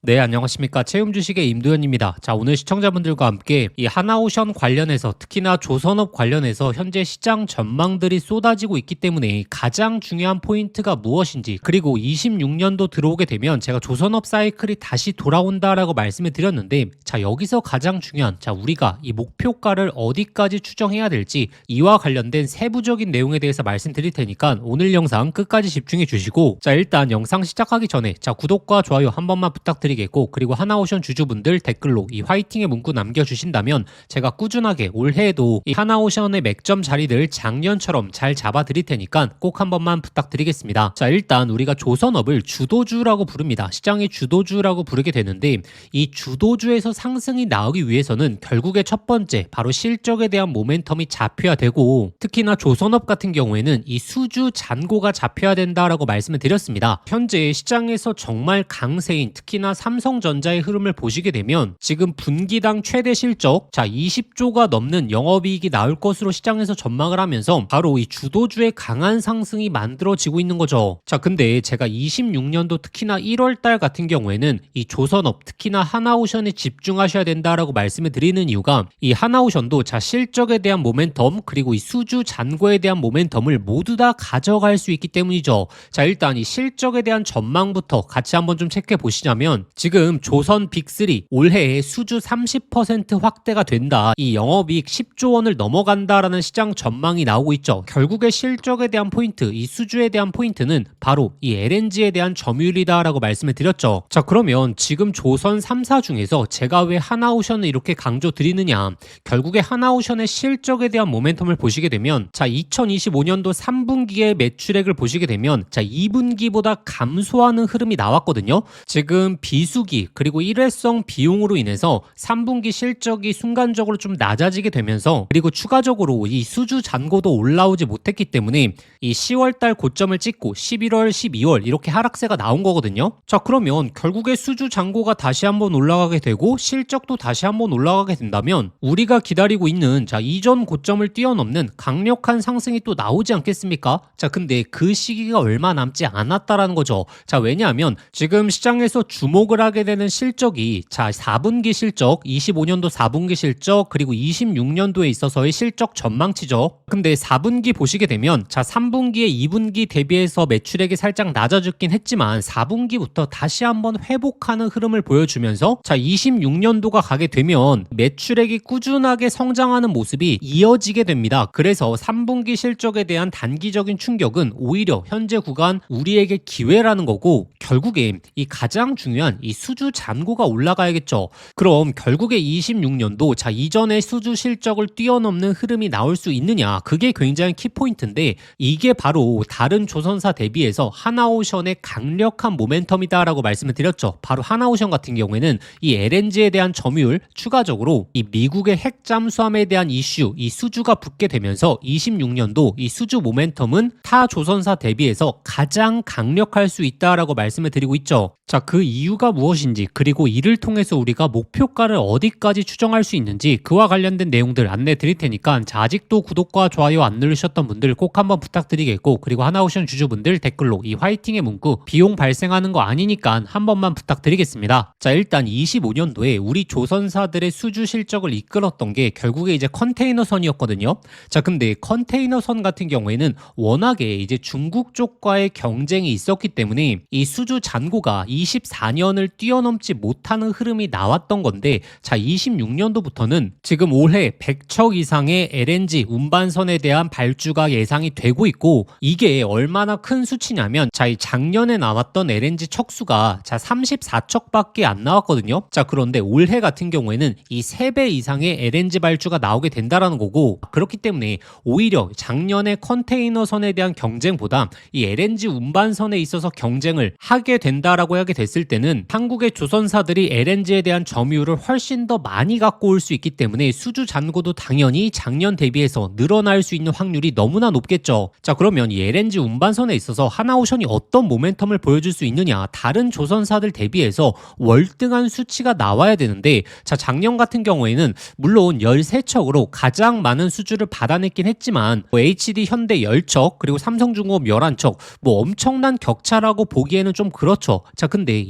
네, 안녕하십니까. 채움 주식의 임도현입니다. 자, 오늘 시청자분들과 함께 이 하나오션 관련해서 특히나 조선업 관련해서 현재 시장 전망들이 쏟아지고 있기 때문에 가장 중요한 포인트가 무엇인지, 그리고 26년도 들어오게 되면 제가 조선업 사이클이 다시 돌아온다라고 말씀을 드렸는데, 자, 여기서 가장 중요한, 자, 우리가 이 목표가를 어디까지 추정해야 될지 이와 관련된 세부적인 내용에 대해서 말씀드릴 테니까 오늘 영상 끝까지 집중해 주시고, 자, 일단 영상 시작하기 전에 자, 구독과 좋아요 한 번만 부탁드리겠습니다. 그리고 하나오션 주주분들 댓글로 이 화이팅의 문구 남겨주신다면 제가 꾸준하게 올해에도 이 하나오션의 맥점 자리들 작년처럼 잘 잡아 드릴 테니까 꼭 한 번만 부탁드리겠습니다. 자, 일단 우리가 조선업을 주도주라고 부릅니다. 시장의 주도주라고 부르게 되는데, 이 주도주에서 상승이 나오기 위해서는 결국에 첫 번째 바로 실적에 대한 모멘텀이 잡혀야 되고, 특히나 조선업 같은 경우에는 이 수주 잔고가 잡혀야 된다라고 말씀을 드렸습니다. 현재 시장에서 정말 강세인 특히나 삼성전자의 흐름을 보시게 되면 지금 분기당 최대 실적, 자, 20조가 넘는 영업이익이 나올 것으로 시장에서 전망을 하면서 바로 이 주도주의 강한 상승이 만들어지고 있는 거죠. 자, 근데 제가 26년도 특히나 1월달 같은 경우에는 이 조선업 특히나 하나오션에 집중하셔야 된다라고 말씀을 드리는 이유가, 이 하나오션도 자, 실적에 대한 모멘텀 그리고 이 수주 잔고에 대한 모멘텀을 모두 다 가져갈 수 있기 때문이죠. 자, 일단 이 실적에 대한 전망부터 같이 한번 좀 체크해 보시자면, 지금 조선 빅3 올해에 수주 30% 확대가 된다, 이 영업이익 10조 원을 넘어간다라는 시장 전망이 나오고 있죠. 결국에 실적에 대한 포인트, 이 수주에 대한 포인트는 바로 이 LNG에 대한 점유율이다라고 말씀을 드렸죠. 자, 그러면 지금 조선 3사 중에서 제가 왜 하나오션을 이렇게 강조 드리느냐, 결국에 하나오션의 실적에 대한 모멘텀을 보시게 되면, 자, 2025년도 3분기의 매출액을 보시게 되면 자, 2분기보다 감소하는 흐름이 나왔거든요. 지금 비수기 그리고 일회성 비용으로 인해서 3분기 실적이 순간적으로 좀 낮아지게 되면서, 그리고 추가적으로 이 수주 잔고도 올라오지 못했기 때문에 이 10월달 고점을 찍고 11월, 12월 이렇게 하락세가 나온 거거든요. 자, 그러면 결국에 수주 잔고가 다시 한번 올라가게 되고 실적도 다시 한번 올라가게 된다면 우리가 기다리고 있는 자, 이전 고점을 뛰어넘는 강력한 상승이 또 나오지 않겠습니까? 자, 근데 그 시기가 얼마 남지 않았다라는 거죠. 자, 왜냐하면 지금 시장에서 주목을 하게 되는 실적이 자, 4분기 실적, 25년도 4분기 실적, 그리고 26년도에 있어서의 실적 전망치죠. 근데 4분기 보시게 되면 자, 3분기에 2분기 대비해서 매출액이 살짝 낮아졌긴 했지만 4분기부터 다시 한번 회복하는 흐름을 보여주면서 자, 26년도가 가게 되면 매출액이 꾸준하게 성장하는 모습이 이어지게 됩니다. 그래서 3분기 실적에 대한 단기적인 충격은 오히려 현재 구간 우리에게 기회라는 거고, 결국에 이 가장 중요한 이 수주 잔고가 올라가야겠죠. 그럼 결국에 26년도 자, 이전의 수주 실적을 뛰어넘는 흐름이 나올 수 있느냐, 그게 굉장히 키포인트인데, 이게 바로 다른 조선사 대비해서 하나오션의 강력한 모멘텀이다라고 말씀을 드렸죠. 바로 하나오션 같은 경우에는 이 LNG에 대한 점유율, 추가적으로 이 미국의 핵 잠수함에 대한 이슈, 이 수주가 붙게 되면서 26년도 이 수주 모멘텀은 타 조선사 대비해서 가장 강력할 수 있다라고 말씀을 드리고 있죠. 자, 그 이유가 무엇인지, 그리고 이를 통해서 우리가 목표가를 어디까지 추정할 수 있는지 그와 관련된 내용들 안내 드릴 테니까, 자, 아직도 구독과 좋아요 안 누르셨던 분들 꼭 한번 부탁드리겠고, 그리고 하나오션 주주분들 댓글로 이 화이팅의 문구, 비용 발생하는 거 아니니까 한 번만 부탁드리겠습니다. 자, 일단 25년도에 우리 조선사들의 수주 실적을 이끌었던 게 결국에 이제 컨테이너선이었거든요. 자, 근데 컨테이너선 같은 경우에는 워낙에 이제 중국 쪽과의 경쟁이 있었기 때문에 이 수주 잔고가 24년을 뛰어넘지 못하는 흐름이 나왔던 건데, 자, 26년도부터는 지금 올해 100척 이상의 LNG 운반선에 대한 발주가 예상이 되고 있고, 이게 얼마나 큰 수치냐면 자, 이 작년에 나왔던 LNG 척수가 자, 34척밖에 안 나왔거든요. 자, 그런데 올해 같은 경우에는 이 3배 이상의 LNG 발주가 나오게 된다라는 거고, 그렇기 때문에 오히려 작년에 컨테이너선에 대한 경쟁보다 이 LNG 운반선에 있어서 경쟁을 하게 된다라고 하게 됐을 때는 한국의 조선사들이 LNG에 대한 점유율을 훨씬 더 많이 갖고 올 수 있기 때문에 수주 잔고도 당연히 작년 대비해서 늘어날 수 있는 확률이 너무나 높겠죠. 자, 그러면 이 LNG 운반선에 있어서 하나오션이 어떤 모멘텀을 보여줄 수 있느냐, 다른 조선사들 대비해서 월등한 수치가 나와야 되는데, 자, 작년 같은 경우에는 물론 13척으로 가장 많은 수주를 받아냈긴 했지만 HD 현대 10척 그리고 삼성중공업 11척, 뭐 엄청난 격차라고 보기에는 좀 그렇죠. 자, 근데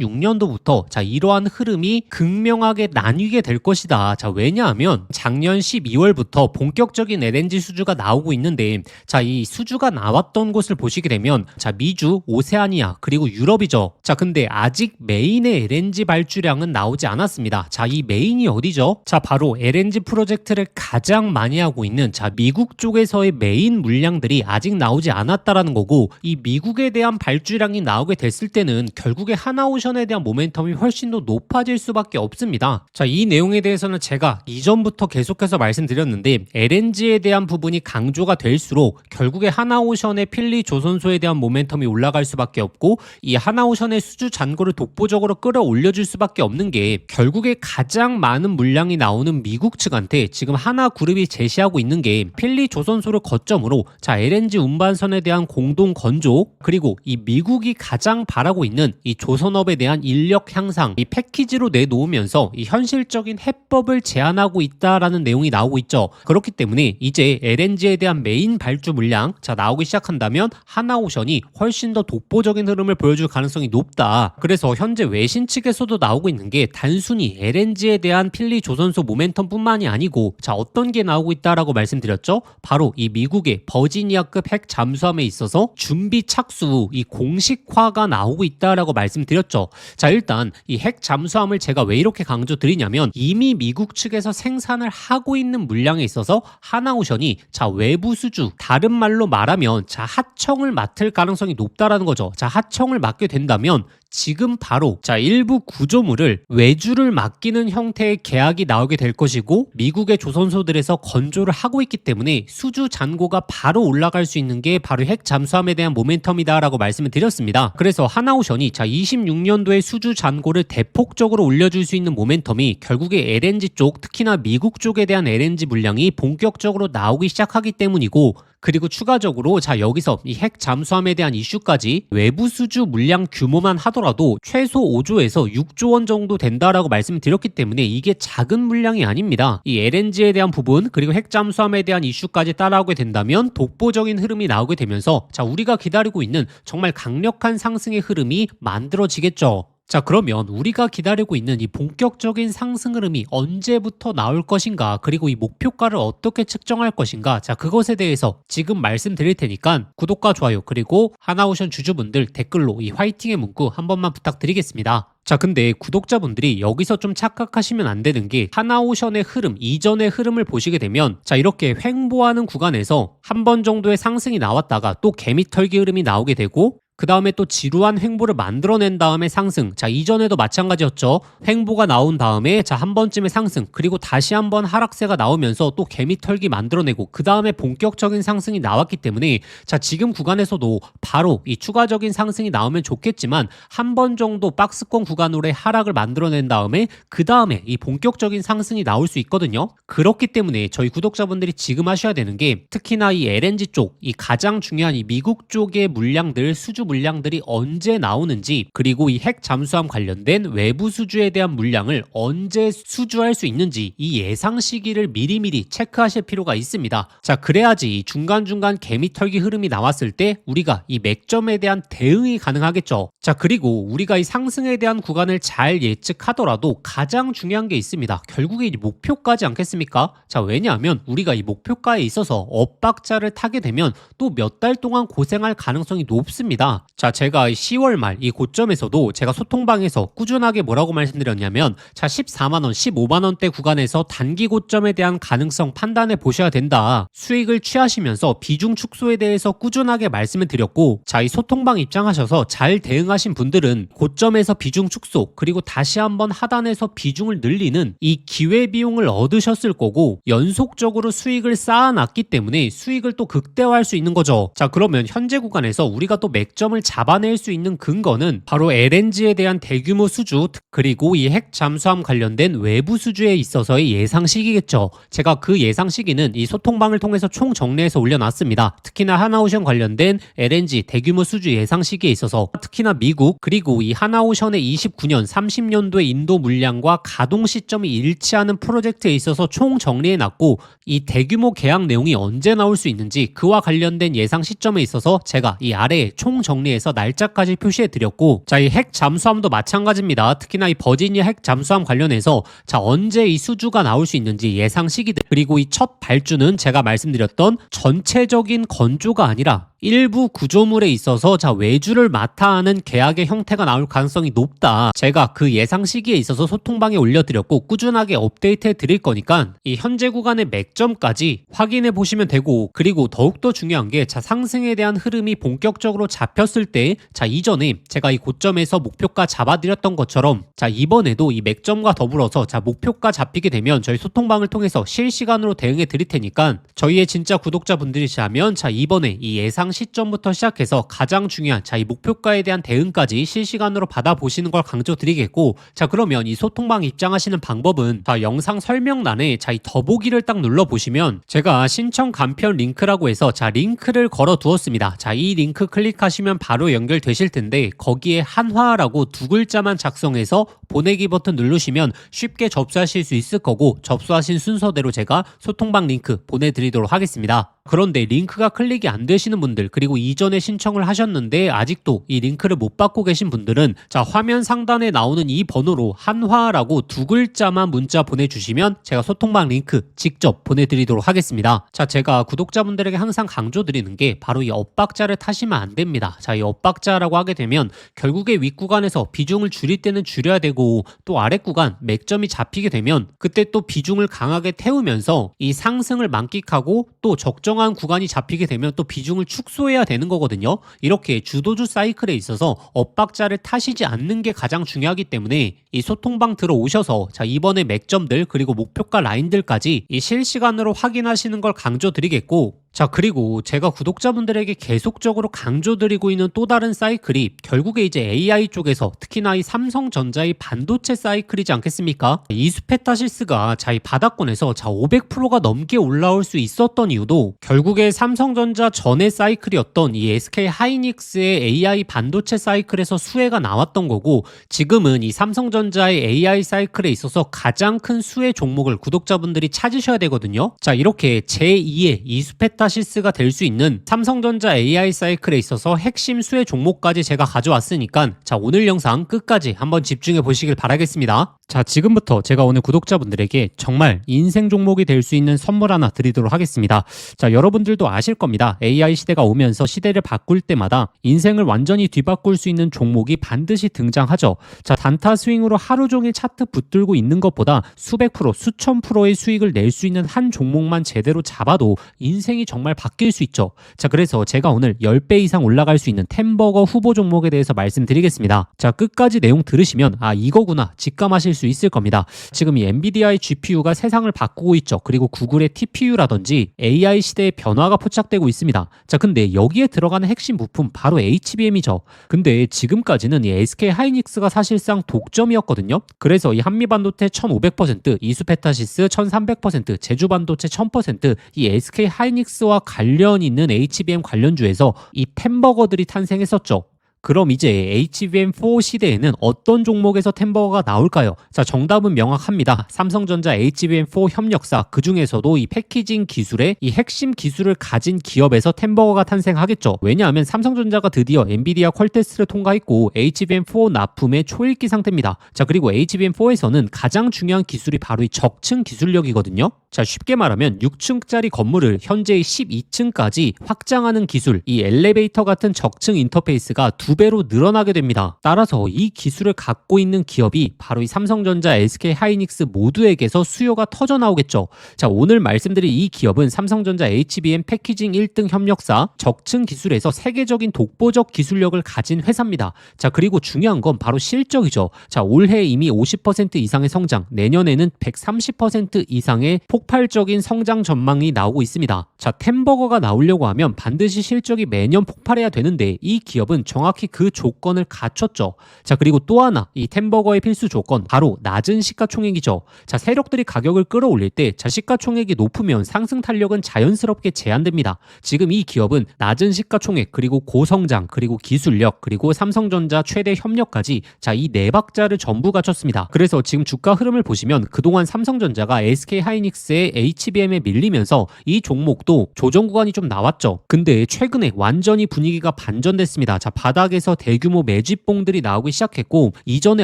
26년도부터 자 이러한 흐름이 극명하게 나뉘게 될 것이다. 자 왜냐하면 작년 12월부터 본격적인 LNG 수주가 나오고 있는데 자 이 수주가 나왔던 곳을 보시게 되면 자 미주, 오세아니아 그리고 유럽이죠. 자 근데 아직 메인의 LNG 발주량은 나오지 않았습니다. 자 이 메인이 어디죠? 자 바로 LNG 프로젝트를 가장 많이 하고 있는 자 미국 쪽에서의 메인 물량들이 아직 나오지 않았다라는 거고 이 미국에 대한 발주량이 나오게 됐을 때는 결국에 하나오션에 대한 모멘텀이 훨씬 더 높아질 수밖에 없습니다. 자 이 내용에 대해서는 제가 이전부터 계속해서 말씀드렸는데 LNG에 대한 부분이 강조가 될수록 결국에 하나오션의 필리 조선소에 대한 모멘텀이 올라갈 수밖에 없고 이 하나오션의 수주 잔고를 독보적으로 끌어올려줄 수밖에 없는 게 결국에 가장 많은 물량이 나오는 미국 측한테 지금 하나그룹이 제시하고 있는 게 필리 조선소를 거점으로 자 LNG 운반선에 대한 공동 건조 그리고 이 미국이 가장 바라고 있는 이 조선업에 대한 인력 향상 이 패키지로 내놓으면서 이 현실적인 해법을 제안하고 있다라는 내용이 나오고 있죠. 그렇기 때문에 이제 LNG에 대한 메인 발주 물량 자 나오기 시작한다면 하나오션이 훨씬 더 독보적인 흐름을 보여줄 가능성이 높다. 그래서 현재 외신 측에서도 나오고 있는 게 단순히 LNG에 대한 필리 조선소 모멘텀뿐만이 아니고 자 어떤 게 나오고 있다라고 말씀드렸죠. 바로 이 미국의 버지니아급 핵 잠수함에 있어서 준비 착수 이 공식화가 나오고 있다라고 말씀드렸죠. 자 일단 이 핵 잠수함을 제가 왜 이렇게 강조드리냐면 이미 미국 측에서 생산을 하고 있는 물량에 있어서 하나오션이 자 외부 수주 다른 말로 말하면 자 하청을 맡을 가능성이 높다라는 거죠. 자 하청을 맡게 된다면 지금 바로 자 일부 구조물을 외주를 맡기는 형태의 계약이 나오게 될 것이고 미국의 조선소들에서 건조를 하고 있기 때문에 수주 잔고가 바로 올라갈 수 있는 게 바로 핵 잠수함에 대한 모멘텀이다 라고 말씀을 드렸습니다. 그래서 하나오션이 자 26년도에 수주 잔고를 대폭적으로 올려줄 수 있는 모멘텀이 결국에 LNG 쪽 특히나 미국 쪽에 대한 LNG 물량이 본격적으로 나오기 시작하기 때문이고 그리고 추가적으로 자 여기서 이 핵 잠수함에 대한 이슈까지 외부 수주 물량 규모만 하더라도 최소 5조에서 6조 원 정도 된다라고 말씀을 드렸기 때문에 이게 작은 물량이 아닙니다. 이 LNG에 대한 부분 그리고 핵 잠수함에 대한 이슈까지 따라오게 된다면 독보적인 흐름이 나오게 되면서 자 우리가 기다리고 있는 정말 강력한 상승의 흐름이 만들어지겠죠. 자 그러면 우리가 기다리고 있는 이 본격적인 상승 흐름이 언제부터 나올 것인가 그리고 이 목표가를 어떻게 측정할 것인가 자 그것에 대해서 지금 말씀드릴 테니까 구독과 좋아요 그리고 하나오션 주주분들 댓글로 이 화이팅의 문구 한 번만 부탁드리겠습니다. 자 근데 구독자분들이 여기서 좀 착각하시면 안 되는 게 하나오션의 흐름 이전의 흐름을 보시게 되면 자 이렇게 횡보하는 구간에서 한 번 정도의 상승이 나왔다가 또 개미털기 흐름이 나오게 되고 그 다음에 또 지루한 횡보를 만들어낸 다음에 상승. 자, 이전에도 마찬가지였죠. 횡보가 나온 다음에 자, 한 번쯤의 상승. 그리고 다시 한번 하락세가 나오면서 또 개미털기 만들어내고 그 다음에 본격적인 상승이 나왔기 때문에 자, 지금 구간에서도 바로 이 추가적인 상승이 나오면 좋겠지만 한 번 정도 박스권 구간으로의 하락을 만들어낸 다음에 그 다음에 이 본격적인 상승이 나올 수 있거든요. 그렇기 때문에 저희 구독자분들이 지금 하셔야 되는 게 특히나 이 LNG 쪽, 이 가장 중요한 이 미국 쪽의 물량들 수주 물량들이 언제 나오는지 그리고 이 핵 잠수함 관련된 외부 수주에 대한 물량을 언제 수주할 수 있는지 이 예상 시기를 미리미리 체크하실 필요가 있습니다. 자 그래야지 중간중간 개미털기 흐름이 나왔을 때 우리가 이 맥점에 대한 대응이 가능하겠죠. 자 그리고 우리가 이 상승에 대한 구간을 잘 예측하더라도 가장 중요한 게 있습니다. 결국에 이 목표가지 않겠습니까? 자 왜냐하면 우리가 이 목표가에 있어서 엇박자를 타게 되면 또 몇 달 동안 고생할 가능성이 높습니다. 자 제가 10월 말 이 고점에서도 제가 소통방에서 꾸준하게 뭐라고 말씀드렸냐면 자 14만원 15만원대 구간에서 단기 고점에 대한 가능성 판단해 보셔야 된다. 수익을 취하시면서 비중 축소에 대해서 꾸준하게 말씀을 드렸고 자 이 소통방 입장하셔서 잘 대응하신 분들은 고점에서 비중 축소 그리고 다시 한번 하단에서 비중을 늘리는 이 기회비용을 얻으셨을 거고 연속적으로 수익을 쌓아놨기 때문에 수익을 또 극대화할 수 있는 거죠. 자 그러면 현재 구간에서 우리가 또 맥점을 잡아낼 수 있는 근거는 바로 LNG에 대한 대규모 수주 그리고 이 핵 잠수함 관련된 외부 수주에 있어서의 예상 시기겠죠. 제가 그 예상 시기는 이 소통방을 통해서 총 정리해서 올려놨습니다. 특히나 하나오션 관련된 LNG 대규모 수주 예상 시기에 있어서 특히나 미국 그리고 이 하나오션의 29년 30년도의 인도 물량과 가동 시점이 일치하는 프로젝트에 있어서 총 정리해놨고 이 대규모 계약 내용이 언제 나올 수 있는지 그와 관련된 예상 시점에 있어서 제가 이 아래에 총 정리 정리해서 날짜까지 표시해 드렸고, 자, 이 핵 잠수함도 마찬가지입니다. 특히나 이 버지니아 핵 잠수함 관련해서 자, 언제 이 수주가 나올 수 있는지 예상 시기들, 그리고 이 첫 발주는 제가 말씀드렸던 전체적인 건조가 아니라 일부 구조물에 있어서 자, 외주를 맡아 하는 계약의 형태가 나올 가능성이 높다. 제가 그 예상 시기에 있어서 소통방에 올려드렸고 꾸준하게 업데이트해 드릴 거니까 이 현재 구간의 맥점까지 확인해 보시면 되고, 그리고 더욱더 중요한 게 자, 상승에 대한 흐름이 본격적으로 잡혔을 때 자, 이전에 제가 이 고점에서 목표가 잡아드렸던 것처럼 자, 이번에도 이 맥점과 더불어서 자, 목표가 잡히게 되면 저희 소통방을 통해서 실시간으로 대응해 드릴 테니까 저희의 진짜 구독자분들이시라면 자, 이번에 이 예상 시점부터 시작해서 가장 중요한 자, 이 목표가에 대한 대응까지 실시간으로 받아보시는 걸 강조드리겠고, 자, 그러면 이 소통방 입장하시는 방법은 자, 영상 설명란에 자, 이 더보기를 딱 눌러보시면 제가 신청 간편 링크라고 해서 자, 링크를 걸어 두었습니다. 자, 이 링크 클릭하시면 바로 연결되실 텐데 거기에 한화라고 두 글자만 작성해서 보내기 버튼 누르시면 쉽게 접수하실 수 있을 거고, 접수하신 순서대로 제가 소통방 링크 보내드리도록 하겠습니다. 그런데 링크가 클릭이 안 되시는 분들, 그리고 이전에 신청을 하셨는데 아직도 이 링크를 못 받고 계신 분들은 자, 화면 상단에 나오는 이 번호로 한화라고 두 글자만 문자 보내주시면 제가 소통방 링크 직접 보내드리도록 하겠습니다. 자, 제가 구독자분들에게 항상 강조드리는 게 바로 이 엇박자를 타시면 안 됩니다. 자, 이 엇박자라고 하게 되면 결국에 윗구간에서 비중을 줄일 때는 줄여야 되고, 또 아랫구간 맥점이 잡히게 되면 그때 또 비중을 강하게 태우면서 이 상승을 만끽하고 또 적정한 구간이 잡히게 되면 또 비중을 축소해야 되는 거거든요. 이렇게 주도주 사이클에 있어서 엇박자를 타시지 않는 게 가장 중요하기 때문에 이 소통방 들어오셔서 자, 이번에 맥점들 그리고 목표가 라인들까지 이 실시간으로 확인하시는 걸 강조드리겠고, 자, 그리고 제가 구독자분들에게 계속적으로 강조드리고 있는 또 다른 사이클이 결국에 이제 AI 쪽에서 특히나 이 삼성전자의 반도체 사이클이지 않겠습니까? 이수페타시스가 자, 이 바닥권에서 자, 500%가 넘게 올라올 수 있었던 이유도 결국에 삼성전자 전의 사이클이었던 이 SK 하이닉스의 AI 반도체 사이클에서 수혜가 나왔던 거고, 지금은 이 삼성전자의 AI 사이클에 있어서 가장 큰 수혜 종목을 구독자분들이 찾으셔야 되거든요. 자, 이렇게 제2의 이수페타시스가 될 수 있는 삼성전자 AI 사이클에 있어서 핵심 수혜 종목까지 제가 가져왔으니까 자, 오늘 영상 끝까지 한번 집중해 보시길 바라겠습니다. 자, 지금부터 제가 오늘 구독자분들에게 정말 인생 종목이 될 수 있는 선물 하나 드리도록 하겠습니다. 자, 여러분들도 아실 겁니다. AI 시대가 오면서 시대를 바꿀 때마다 인생을 완전히 뒤바꿀 수 있는 종목이 반드시 등장하죠. 자, 단타 스윙으로 하루 종일 차트 붙들고 있는 것보다 수백 프로, 수천 프로의 수익을 낼 수 있는 한 종목만 제대로 잡아도 인생이 정말 바뀔 수 있죠. 자, 그래서 제가 오늘 10배 이상 올라갈 수 있는 템버거 후보 종목에 대해서 말씀드리겠습니다. 자, 끝까지 내용 들으시면 아, 이거구나 직감하실 수 있을 겁니다. 지금 이 엔비디아의 GPU가 세상을 바꾸고 있죠. 그리고 구글의 TPU라든지 AI 시대의 변화가 포착되고 있습니다. 자, 근데 여기에 들어가는 핵심 부품 바로 HBM이죠. 근데 지금까지는 이 SK 하이닉스가 사실상 독점이었거든요. 그래서 이 한미반도체 1500%, 이수페타시스 1300%, 제주반도체 1000%, 이 SK 하이닉스와 관련 있는 HBM 관련주에서 이 템버거들이 탄생했었죠. 그럼 이제 HBM4 시대에는 어떤 종목에서 템버거가 나올까요? 자, 정답은 명확합니다. 삼성전자 HBM4 협력사, 그 중에서도 이 패키징 기술의 이 핵심 기술을 가진 기업에서 템버거가 탄생하겠죠. 왜냐하면 삼성전자가 드디어 엔비디아 퀄 테스트를 통과했고 HBM4 납품의 초읽기 상태입니다. 자, 그리고 HBM4에서는 가장 중요한 기술이 바로 이 적층 기술력이거든요. 자, 쉽게 말하면 6층짜리 건물을 현재의 12층까지 확장하는 기술, 이 엘리베이터 같은 적층 인터페이스가 2배로 늘어나게 됩니다. 따라서 이 기술을 갖고 있는 기업이 바로 이 삼성전자, SK 하이닉스 모두에게서 수요가 터져 나오겠죠. 자, 오늘 말씀드린 이 기업은 삼성전자 HBM 패키징 1등 협력사, 적층 기술에서 세계적인 독보적 기술력을 가진 회사입니다. 자, 그리고 중요한 건 바로 실적이죠. 자, 올해 이미 50% 이상의 성장, 내년에는 130% 이상의 폭발적인 성장 전망이 나오고 있습니다. 자, 템버거가 나오려고 하면 반드시 실적이 매년 폭발해야 되는데 이 기업은 정확히 정확히 그 조건을 갖췄죠. 자, 그리고 또 하나 이 템버거의 필수 조건 바로 낮은 시가총액이죠. 자, 세력들이 가격을 끌어올릴 때 시가총액이 높으면 상승 탄력은 자연스럽게 제한됩니다. 지금 이 기업은 낮은 시가총액 그리고 고성장 그리고 기술력 그리고 삼성전자 최대 협력까지 이 네 박자를 전부 갖췄습니다. 그래서 지금 주가 흐름을 보시면 그동안 삼성전자가 SK하이닉스의 HBM에 밀리면서 이 종목도 조정 구간이 좀 나왔죠. 근데 최근에 완전히 분위기가 반전됐습니다. 자, 바닥에서 대규모 매집봉들이 나오기 시작했고 이전에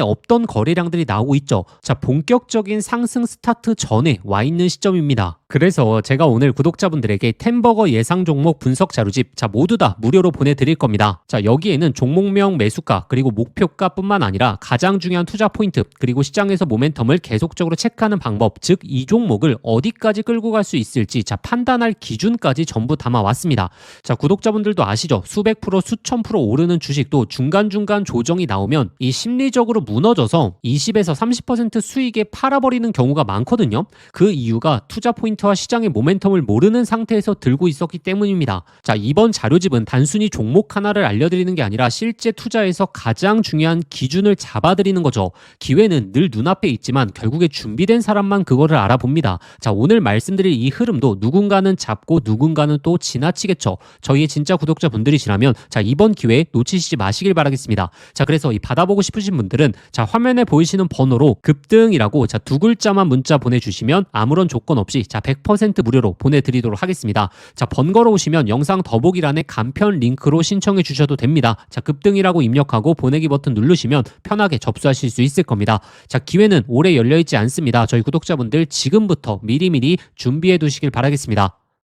없던 거래량들이 나오고 있죠. 자, 본격적인 상승 스타트 전에 와 있는 시점입니다. 그래서 제가 오늘 구독자분들에게 템버거 예상 종목 분석 자료집 모두 다 무료로 보내드릴 겁니다. 자, 여기에는 종목명 매수가 그리고 목표가뿐만 아니라 가장 중요한 투자 포인트 그리고 시장에서 모멘텀을 계속적으로 체크하는 방법, 즉 이 종목을 어디까지 끌고 갈 수 있을지 판단할 기준까지 전부 담아왔습니다. 자, 구독자분들도 아시죠? 수백 프로 수천 프로 오르는 주식도 중간중간 조정이 나오면 이 심리적으로 무너져서 20에서 30% 수익에 팔아버리는 경우가 많거든요. 그 이유가 투자 포인트와 시장의 모멘텀을 모르는 상태에서 들고 있었기 때문입니다. 자, 이번 자료집은 단순히 종목 하나를 알려드리는 게 아니라 실제 투자에서 가장 중요한 기준을 잡아드리는 거죠. 기회는 늘 눈앞에 있지만 결국에 준비된 사람만 그거를 알아봅니다. 자, 오늘 말씀드릴 이 흐름도 누군가는 잡고 누군가는 또 지나치겠죠. 저희의 진짜 구독자분들이시라면 이번 기회에 놓치시지 마시길 바라겠습니다. 자, 그래서 이 받아보고 싶으신 분들은 화면에 보이시는 번호로 급등이라고 두 글자만 문자 보내주시면 아무런 조건 없이 100% 무료로 보내드리도록 하겠습니다. 자, 번거로우시면 영상 더보기란에 간편 링크로 신청해 주셔도 됩니다. 자, 급등이라고 입력하고 보내기 버튼 누르시면 편하게 접수하실 수 있을 겁니다. 자, 기회는 오래 열려있지 않습니다. 저희 구독자분들 지금부터 미리미리 준비해 두시길 바라겠습니다.